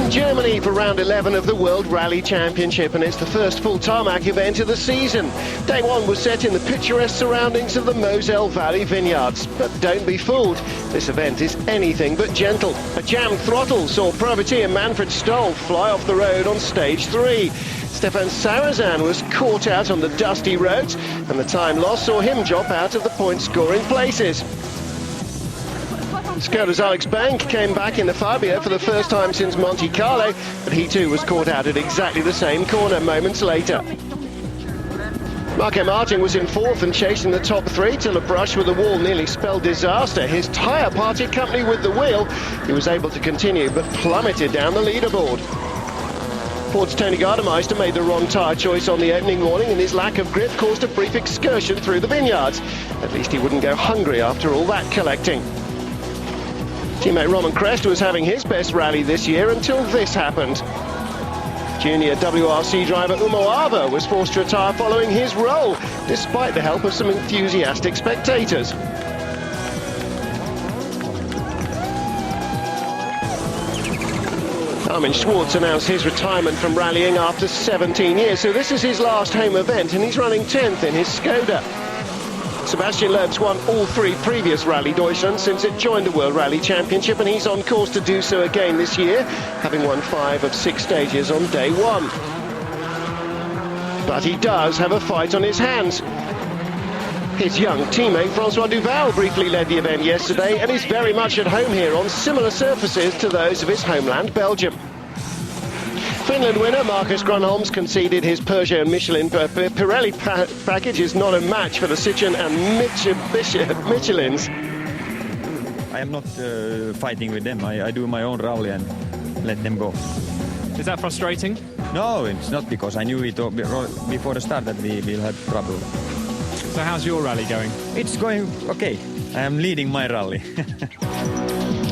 Germany for round 11 of the World Rally Championship, and it's the first full tarmac event of the season. Day one was set in the picturesque surroundings of the Moselle Valley vineyards. But don't be fooled, this event is anything but gentle. A jammed throttle saw privateer Manfred Stoll fly off the road on stage 3. Stefan Sarazan was caught out on the dusty roads, and the time loss saw him drop out of the point-scoring places. Skoda's Alex Bank came back in the Fabia for the first time since Monte Carlo, but he too was caught out at exactly the same corner moments later. Marco Martin was in fourth and chasing the top three till a brush with the wall nearly spelled disaster. His tyre parted company with the wheel. He was able to continue but plummeted down the leaderboard. Ford's Tony Gardemeister made the wrong tyre choice on the opening morning, and his lack of grip caused a brief excursion through the vineyards. At least he wouldn't go hungry after all that collecting. Teammate Roman Crest was having his best rally this year until this happened. Junior WRC driver Umo Ava was forced to retire following his role, despite the help of some enthusiastic spectators. Armin Schwartz announced his retirement from rallying after 17 years, so this is his last home event, and he's running 10th in his Skoda. Sebastian Loeb's won all three previous Rally Deutschland since it joined the World Rally Championship, and he's on course to do so again this year, having won 5 of 6 stages on day one. But he does have a fight on his hands. His young teammate Francois Duval briefly led the event yesterday and is very much at home here on similar surfaces to those of his homeland Belgium. Finland winner Marcus Grönholm's conceded his Peugeot and Michelin Pirelli package is not a match for the Citroën and Michelins. I am not fighting with them. I do my own rally and let them go. Is that frustrating? No, it's not, because I knew it before the start that we will have trouble. So how's your rally going? It's going okay. I am leading my rally.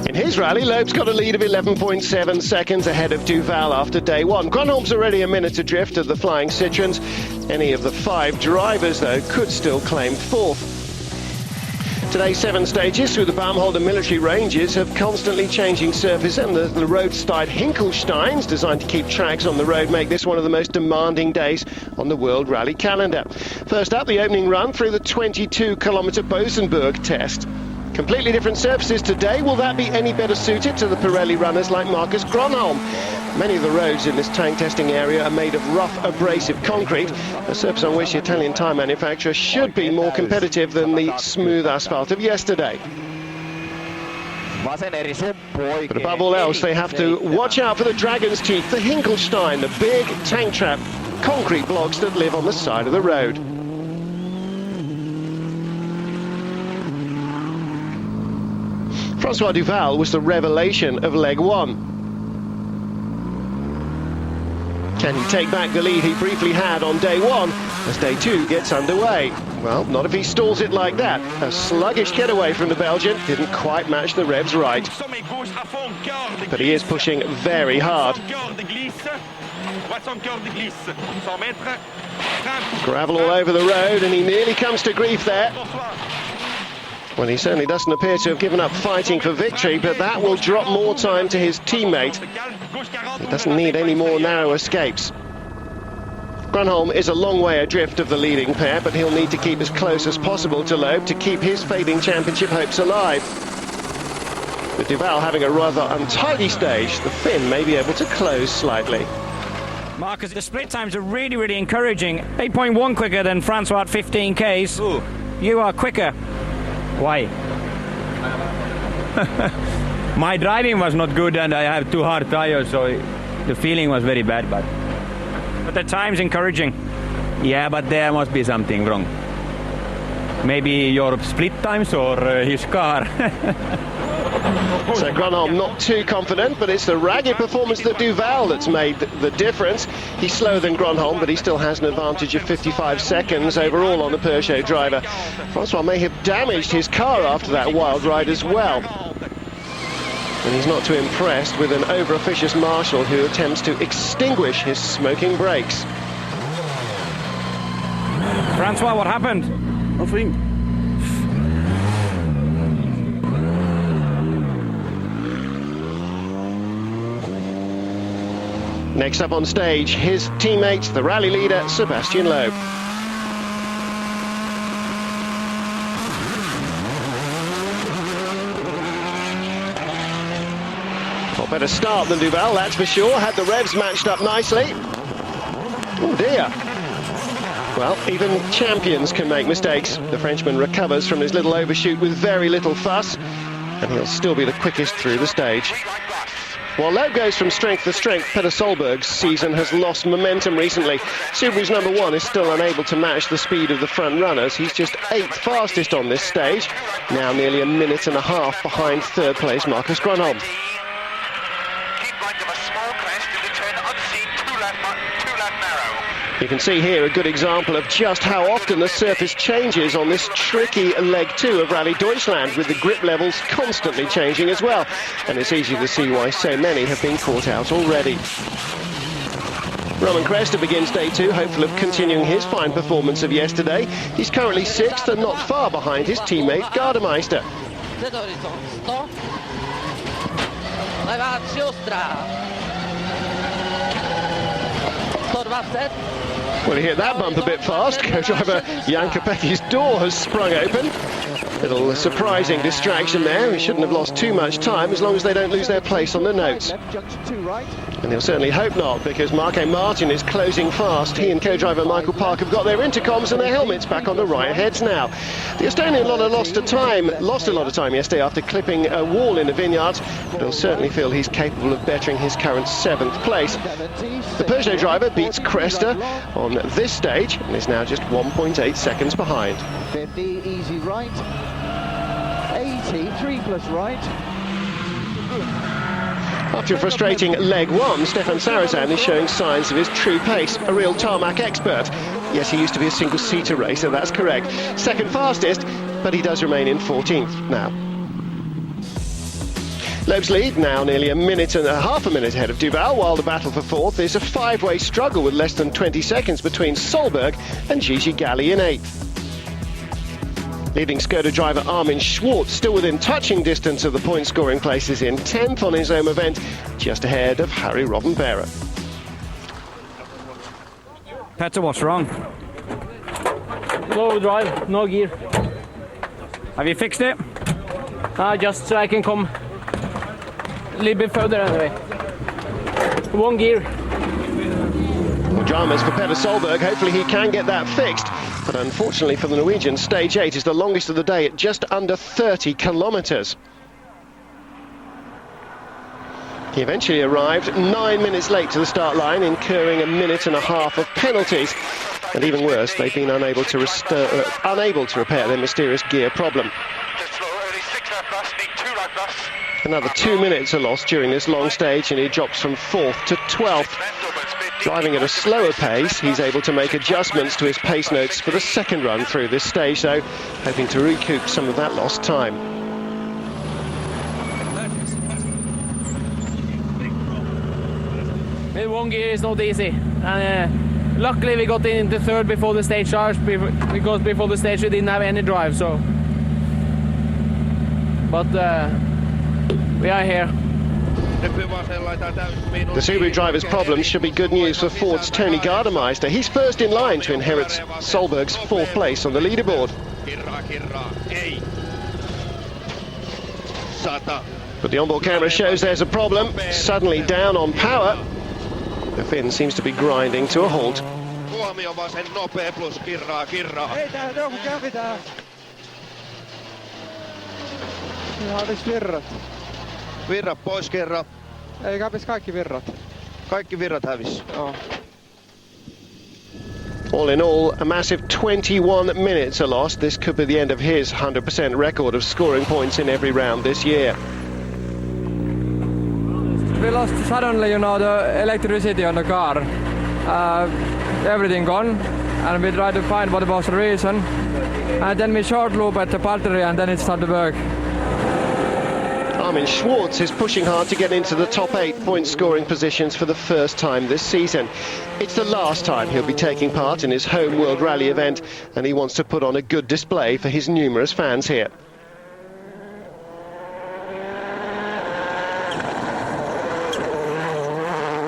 In his rally, Loeb's got a lead of 11.7 seconds ahead of Duval after day one. Grönholm's already a minute adrift of the flying Citroëns. Any of the 5 drivers, though, could still claim 4th. Today's 7 stages through the Baumholder military ranges have constantly changing surface, and the road-style Hinkelsteins, designed to keep tracks on the road, make this one of the most demanding days on the World Rally calendar. First up, the opening run through the 22-kilometre Bosenburg test. Completely different surfaces today. Will that be any better suited to the Pirelli runners like Marcus Grönholm? Many of the roads in this tank testing area are made of rough, abrasive concrete, a surface on which the Italian tyre manufacturer should be more competitive than the smooth asphalt of yesterday. But above all else, they have to watch out for the Dragon's Teeth, the Hinkelstein, the big tank trap concrete blocks that live on the side of the road. Francois Duval was the revelation of leg one. Can he take back the lead he briefly had on day one as day two gets underway? Well, not if he stalls it like that. A sluggish getaway from the Belgian didn't quite match the revs right. But he is pushing very hard. Gravel all over the road, and he nearly comes to grief there. Well, he certainly doesn't appear to have given up fighting for victory, but that will drop more time to his teammate. He doesn't need any more narrow escapes. Grönholm is a long way adrift of the leading pair, but he'll need to keep as close as possible to Loeb to keep his fading championship hopes alive. With Duval having a rather untidy stage, the Finn may be able to close slightly. Marcus, the split times are really, really encouraging. 8.1 quicker than Francois at 15 Ks. Ooh. You are quicker. Why? My driving was not good and I have too hard tires, so the feeling was very bad, but the time's encouraging. Yeah, but there must be something wrong. Maybe your split times or his car. So Grönholm not too confident, but it's the ragged performance of Duval that's made the difference. He's slower than Grönholm, but he still has an advantage of 55 seconds overall on the Peugeot driver. Francois may have damaged his car after that wild ride as well. And he's not too impressed with an over-officious marshal who attempts to extinguish his smoking brakes. Francois, what happened? Nothing. Next up on stage, his teammate, the rally leader, Sebastian Loeb. Well, better start than Duval, that's for sure. Had the revs matched up nicely. Oh dear. Well, even champions can make mistakes. The Frenchman recovers from his little overshoot with very little fuss, and he'll still be the quickest through the stage. While Loeb goes from strength to strength, Petter Solberg's season has lost momentum recently. Subaru's number one is still unable to match the speed of the front runners. He's just 8th fastest on this stage, now nearly a minute and a half behind third place Marcus Grönholm. You can see here a good example of just how often the surface changes on this tricky leg 2 of Rallye Deutschland, with the grip levels constantly changing as well. And it's easy to see why so many have been caught out already. Roman Cresta begins day 2, hopeful of continuing his fine performance of yesterday. He's currently 6th and not far behind his teammate Gardemeister. Well, you hit that bump a bit fast. Co-driver Jan Kopecki's door has sprung open. Little surprising distraction there. We shouldn't have lost too much time as long as they don't lose their place on the notes. And they'll certainly hope not, because Marco Martin is closing fast. He and co-driver Michael Park have got their intercoms and their helmets back on the right heads now. The Estonian lost a lot of time yesterday after clipping a wall in the vineyards, but he'll certainly feel he's capable of bettering his current 7th place. The Peugeot driver beats Cresta on this stage and is now just 1.8 seconds behind. 50, easy right. 80, 3 plus right. After a frustrating leg 1, Stefan Sarazan is showing signs of his true pace, a real tarmac expert. Yes, he used to be a single-seater racer, that's correct. 2nd fastest, but he does remain in 14th now. Loeb's lead now nearly a minute and a half ahead of Duval, while the battle for 4th is a 5-way struggle with less than 20 seconds between Solberg and Gigi Galli in 8th. Leading Skoda driver Armin Schwartz still within touching distance of the point-scoring places in 10th on his home event, just ahead of Harry Robbenberger. Petter, what's wrong? No drive, no gear. Have you fixed it? Just so I can come a little bit further anyway. 1 gear. Well, dramas for Petter Solberg. Hopefully he can get that fixed. But unfortunately for the Norwegians, stage 8 is the longest of the day at just under 30 kilometres. He eventually arrived 9 minutes late to the start line, incurring a minute and a half of penalties. And even worse, they've been unable to repair their mysterious gear problem. Another 2 minutes are lost during this long stage, and he drops from 4th to 12th. Driving at a slower pace, he's able to make adjustments to his pace notes for the 2nd run through this stage, though, hoping to recoup some of that lost time. With 1 gear is not easy. And luckily we got into 3rd before the stage started, because before the stage we didn't have any drive, so. But we are here. The Subaru driver's problems should be good news for Ford's Tony Gardemeister. He's first in line to inherit Solberg's 4th place on the leaderboard. But the onboard camera shows there's a problem. Suddenly down on power. The Finn seems to be grinding to a halt. Virrat pois kerran. Ei hävis kaikki virrat. Kaikki virrat hävis. Joo. All in all, a massive 21 minutes are lost. This could be the end of his 100% record of scoring points in every round this year. we lost suddenly, you know, the electricity on the car. Everything gone, and we tried to find what was the reason. And then we short loop at the battery, and then it started to work. Armin Schwartz is pushing hard to get into the top 8 point scoring positions for the first time this season. It's the last time he'll be taking part in his home World Rally event, and he wants to put on a good display for his numerous fans here.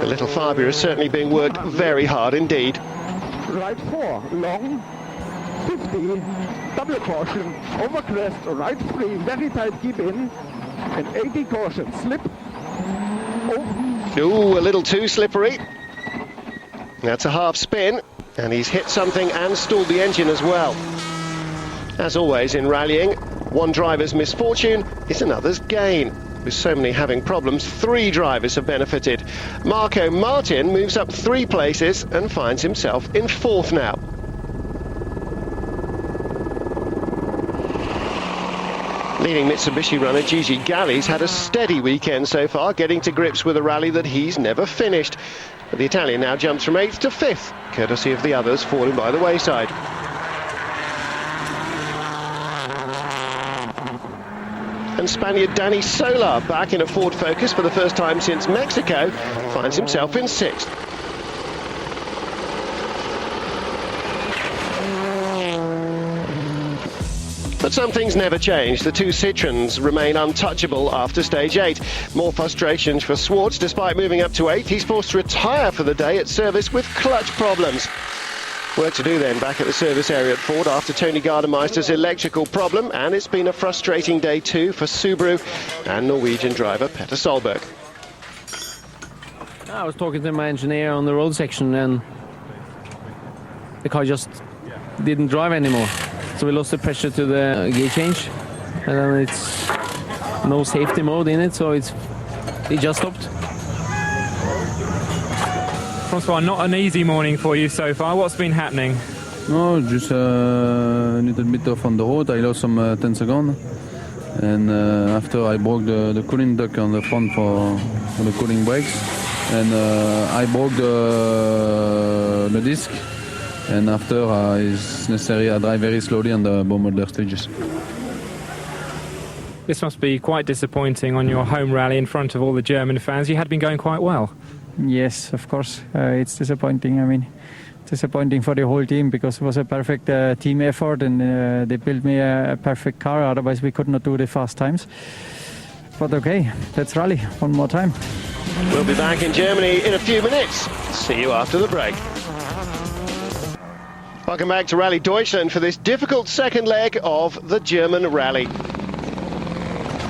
The little Fabio is certainly being worked very hard indeed. Right 4, long, 50, double caution, over crest, right 3, very tight, keep in, and 80 caution, slip. Ooh, a little too slippery. That's a half spin, and he's hit something and stalled the engine as well. As always in rallying, one driver's misfortune is another's gain. With so many having problems, 3 drivers have benefited. Marco Martin moves up 3 places and finds himself in 4th now. Leading Mitsubishi runner Gigi Galli's had a steady weekend so far, getting to grips with a rally that he's never finished. But the Italian now jumps from 8th to 5th, courtesy of the others falling by the wayside. And Spaniard Dani Solar, back in a Ford Focus for the first time since Mexico, finds himself in 6th. But some things never change. The 2 Citroens remain untouchable after stage 8. More frustrations for Schwartz. Despite moving up to 8th, he's forced to retire for the day at service with clutch problems. Work to do then back at the service area at Ford after Tony Gardemeister's electrical problem, and it's been a frustrating day too for Subaru and Norwegian driver Petter Solberg. I was talking to my engineer on the road section, and the car just didn't drive anymore. So we lost the pressure to the gear change, and then it's no safety mode in it, so it just stopped. Francois, not an easy morning for you so far. What's been happening? No, just a little bit off on the road. I lost some 10 seconds. And after I broke the cooling duct on the front for the cooling brakes. And I broke the disc. And after it's necessary I drive very slowly on the bombardier stages. This must be quite disappointing on your home rally in front of all the German fans. You had been going quite well. Yes, of course. It's disappointing. I mean, disappointing for the whole team because it was a perfect team effort, and they built me a perfect car. Otherwise, we could not do the fast times. But okay, let's rally one more time. We'll be back in Germany in a few minutes. See you after the break. Welcome back to Rally Deutschland for this difficult second leg of the German rally.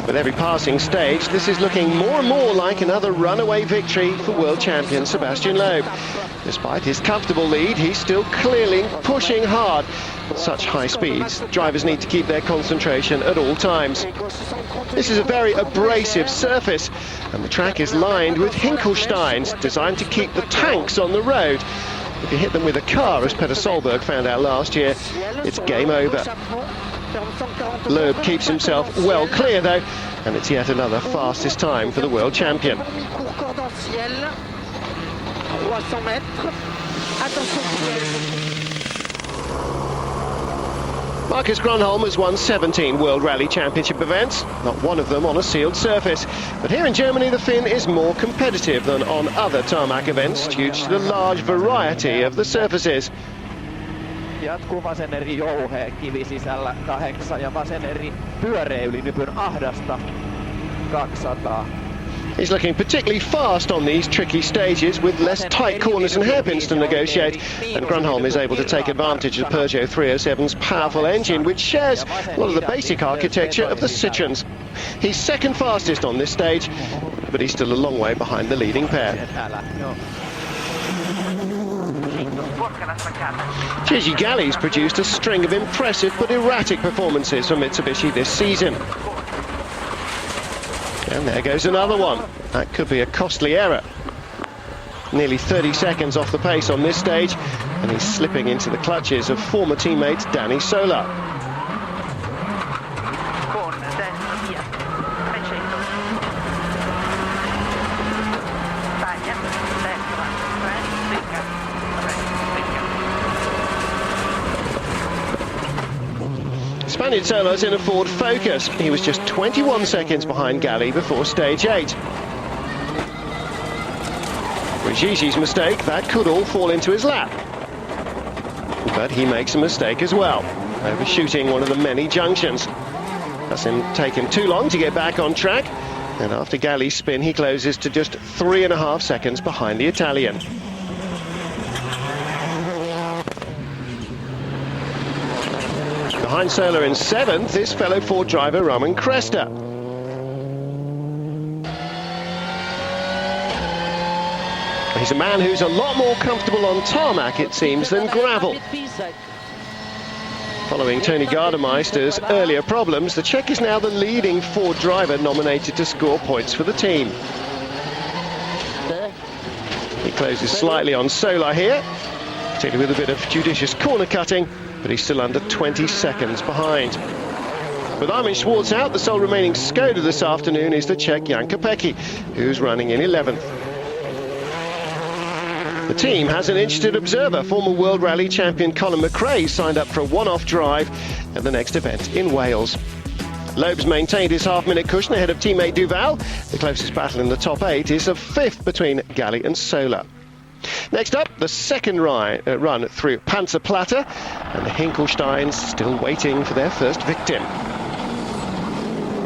With every passing stage, this is looking more and more like another runaway victory for world champion Sebastian Loeb. Despite his comfortable lead, he's still clearly pushing hard. At such high speeds, drivers need to keep their concentration at all times. This is a very abrasive surface, and the track is lined with Hinkelsteins, designed to keep the tanks on the road. If you hit them with a car, as Petter Solberg found out last year, it's game over. Loeb keeps himself well clear though, and it's yet another fastest time for the world champion. Marcus Grönholm has won 17 World Rally Championship events, not one of them on a sealed surface. But here in Germany, the Finn is more competitive than on other tarmac events due to the large variety of the surfaces. Jatkuu vasen eri jouhe, kivi sisällä 8 ja vasen eri pyöreä yli nypyn ahdasta 200. He's looking particularly fast on these tricky stages with less tight corners and hairpins to negotiate, and Grönholm is able to take advantage of Peugeot 307's powerful engine, which shares a lot of the basic architecture of the Citroens. He's second fastest on this stage, but he's still a long way behind the leading pair. Gigi Galli's produced a string of impressive but erratic performances for Mitsubishi this season. And there goes another one. That could be a costly error. Nearly 30 seconds off the pace on this stage, and he's slipping into the clutches of former teammate Dani Solar. Spaniard Solo's in a Ford Focus. He was just 21 seconds behind Galli before stage 8. With Gigi's mistake, that could all fall into his lap. But he makes a mistake as well, overshooting one of the many junctions. That's taken too long to get back on track, and after Galli's spin, he closes to just 3.5 seconds behind the Italian. Behind Sola in 7th is fellow Ford driver Roman Cresta. He's a man who's a lot more comfortable on tarmac, it seems, than gravel. Following Tony Gardemeister's earlier problems, the Czech is now the leading Ford driver nominated to score points for the team. He closes slightly on Sola here, particularly with a bit of judicious corner cutting, but he's still under 20 seconds behind. With Armin Schwartz out, the sole remaining Skoda this afternoon is the Czech Jan Kopecky, who's running in 11th. The team has an interested observer. Former World Rally champion Colin McRae signed up for a one-off drive at the next event in Wales. Loeb's maintained his half-minute cushion ahead of teammate Duval. The closest battle in the top 8 is a 5th between Galli and Sola. Next up, the second run through Panzerplatte, and the Hinkelsteins still waiting for their first victim.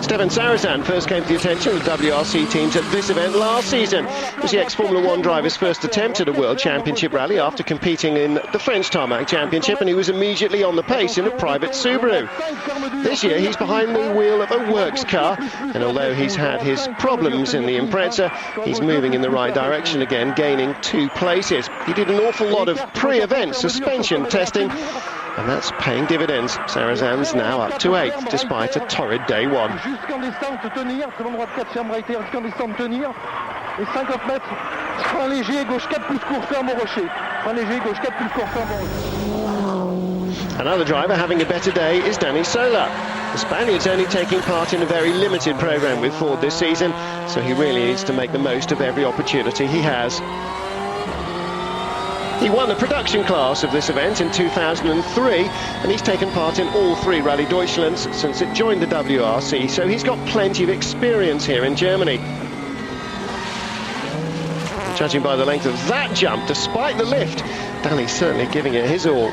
Stefan Sarazan first came to the attention of the WRC teams at this event last season. It was the ex-Formula 1 driver's first attempt at a World Championship rally after competing in the French Tarmac Championship, and he was immediately on the pace in a private Subaru. This year he's behind the wheel of a works car, and although he's had his problems in the Impreza, he's moving in the right direction again, gaining 2 places. He did an awful lot of pre-event suspension testing, and that's paying dividends. Sarazan's now up to 8th, despite a torrid day 1. Another driver having a better day is Dani Sola. The Spaniard's only taking part in a very limited programme with Ford this season, so he really needs to make the most of every opportunity he has. He won the production class of this event in 2003, and he's taken part in all 3 Rallye Deutschlands since it joined the WRC, so he's got plenty of experience here in Germany. Judging by the length of that jump, despite the lift, Dani's certainly giving it his all.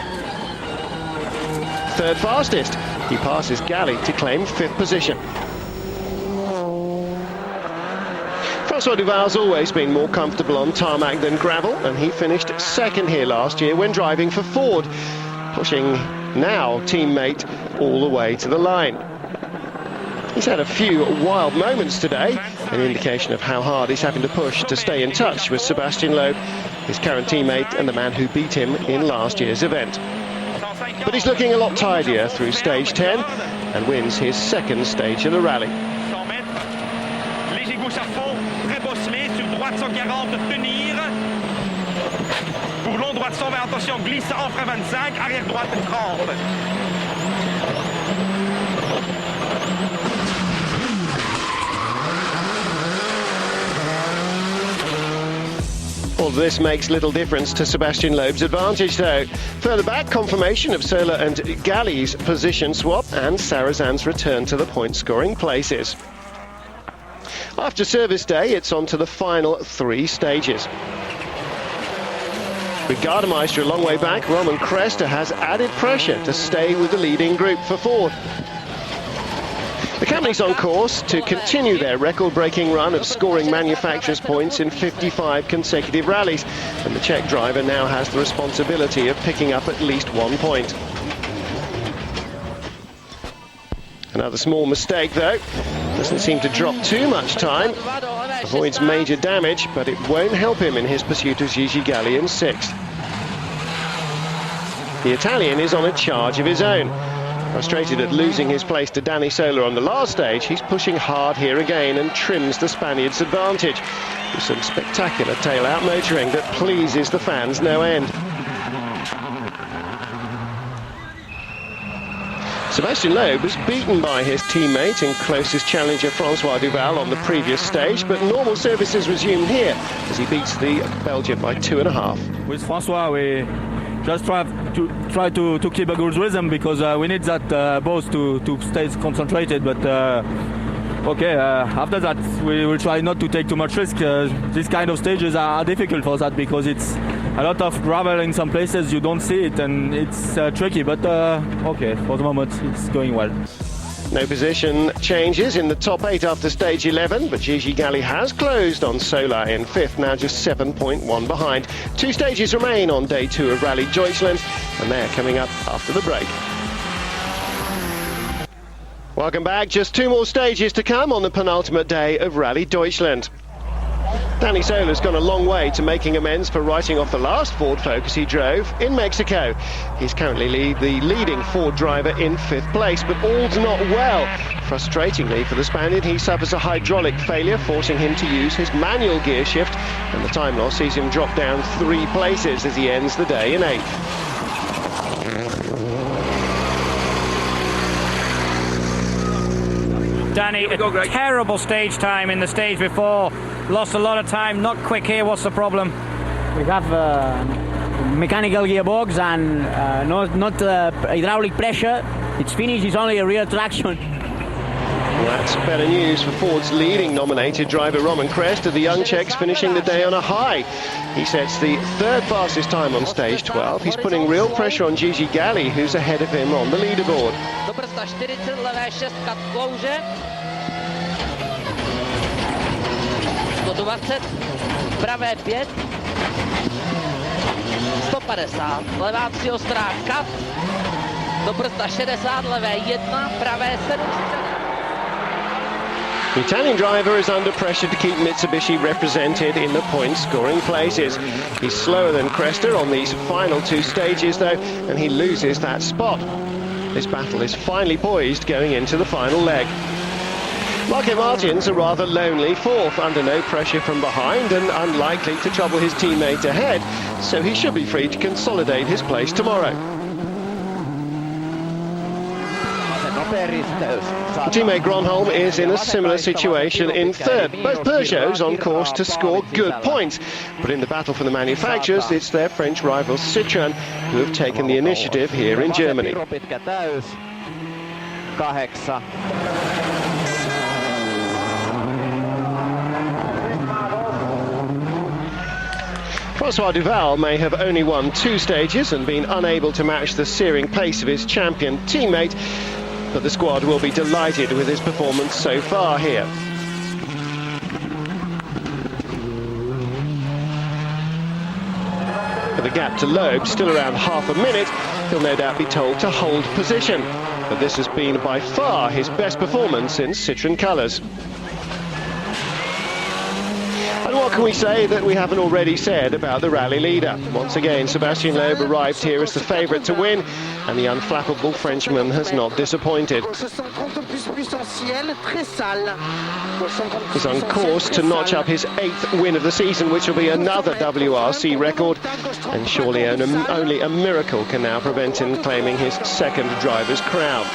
3rd fastest, he passes Galli to claim 5th position. François Duval's always been more comfortable on tarmac than gravel, and he finished 2nd here last year when driving for Ford, pushing now teammate all the way to the line. He's had a few wild moments today, an indication of how hard he's having to push to stay in touch with Sebastian Loeb, his current teammate and the man who beat him in last year's event. But he's looking a lot tidier through stage 10 and wins his 2nd stage of the rally. Pour long droite 120, attention, glisse en frein 25, arrière droite 30. All this makes little difference to Sebastian Loeb's advantage, though. Further back, confirmation of Sola and Galli's position swap and Sarazan's return to the point-scoring places. After service day, it's on to the final 3 stages. With Gardemeister a long way back, Roman Cresta has added pressure to stay with the leading group for Ford. The company's on course to continue their record-breaking run of scoring manufacturers' points in 55 consecutive rallies, and the Czech driver now has the responsibility of picking up at least 1 point. Another small mistake, though. Doesn't seem to drop too much time. Avoids major damage, but it won't help him in his pursuit of Gigi Galli in 6th. The Italian is on a charge of his own. Frustrated at losing his place to Dani Sola on the last stage, he's pushing hard here again and trims the Spaniard's advantage with some spectacular tail-out motoring that pleases the fans no end. Sebastian Loeb was beaten by his teammate and closest challenger François Duval on the previous stage, but normal services resumed here as he beats the Belgian by 2.5. With François, just try to keep a good rhythm, because we need that both to stay concentrated. But after that we will try not to take too much risk. These kind of stages are difficult for that, because it's a lot of gravel in some places, you don't see it, and it's tricky. But for the moment it's going well. No position changes in the top 8 after stage 11, but Gigi Galli has closed on Sola in 5th, now just 7.1 behind. 2 stages remain on day 2 of Rallye Deutschland, and they're coming up after the break. Welcome back. Just 2 more stages to come on the penultimate day of Rallye Deutschland. Danny Sola's gone a long way to making amends for writing off the last Ford Focus he drove in Mexico. He's currently the leading Ford driver in 5th place, but all's not well. Frustratingly for the Spaniard, he suffers a hydraulic failure, forcing him to use his manual gear shift, and the time loss sees him drop down 3 places as he ends the day in 8th. Danny, a terrible stage time in the stage before. Lost a lot of time, not quick here. What's the problem? We have mechanical gearbox and not hydraulic pressure. It's finished, it's only a rear traction. That's better news for Ford's leading nominated driver Roman Cresta. The young Czech's finishing the day on a high. He sets the 3rd fastest time on stage 12. He's putting real pressure on Gigi Galli, who's ahead of him on the leaderboard. 120, pravé 5, 150, levá 3 ostrá kat, do brzda 60, levé 1, pravé 7. The Italian driver is under pressure to keep Mitsubishi represented in the point-scoring places. He's slower than Cresta on these final 2 stages, though, and he loses that spot. This battle is finally poised going into the final leg. Lockheed Martin's a rather lonely 4th, under no pressure from behind and unlikely to trouble his teammate ahead, so he should be free to consolidate his place tomorrow. Teammate Gronholm is in a similar situation in 3rd. Both Peugeots on course to score good points, but in the battle for the manufacturers, it's their French rivals Citroën who have taken the initiative here in Germany. Francois Duval may have only won 2 stages and been unable to match the searing pace of his champion teammate, but the squad will be delighted with his performance so far here. With the gap to Loeb still around half a minute, he'll no doubt be told to hold position, but this has been by far his best performance in Citroën colours. And what can we say that we haven't already said about the rally leader? Once again, Sébastien Loeb arrived here as the favourite to win, and the unflappable Frenchman has not disappointed. He's on course to notch up his 8th win of the season, which will be another WRC record, and surely only a miracle can now prevent him claiming his 2nd driver's crown.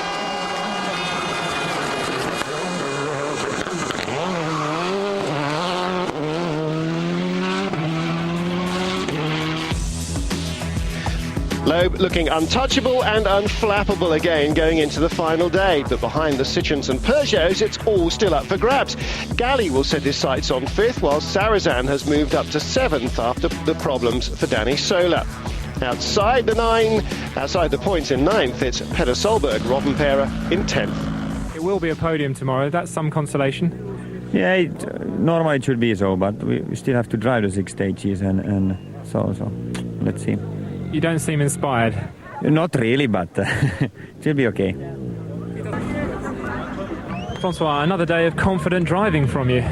Loeb looking untouchable and unflappable again going into the final day, but behind the Citroëns and Peugeots it's all still up for grabs. Galli will set his sights on 5th, while Sarrazin has moved up to 7th after the problems for Danny Sola. Outside the points in 9th, it's Petter Solberg, Rovanperä in 10th. It will be a podium tomorrow, that's some consolation. Yeah, normally it should be so, but we still have to drive the 6 stages, and so let's see. You don't seem inspired. Not really, but it will be okay. Francois, another day of confident driving from you.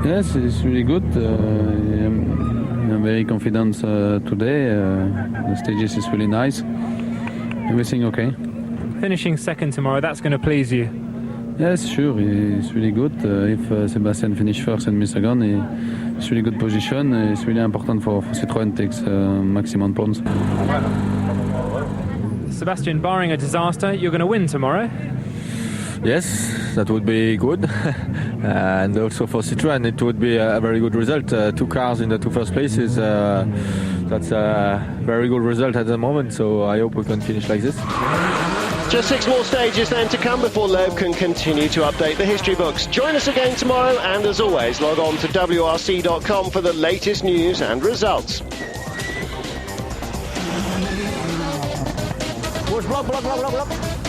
Yes, it's really good. I'm very confident today. The stages is really nice. Everything okay. Finishing 2nd tomorrow, that's going to please you. Yes, sure, it's really good. If Sébastien finish 1st and me 2nd, it's really good position. It's really important for Citroën takes maximum points. Sébastien, barring a disaster, you're going to win tomorrow? Yes, that would be good. And also for Citroën, it would be a very good result. 2 cars in the 2 first places. That's a very good result at the moment. So I hope we can finish like this. Just 6 more stages then to come before Loeb can continue to update the history books. Join us again tomorrow, and as always, log on to WRC.com for the latest news and results. Push, block.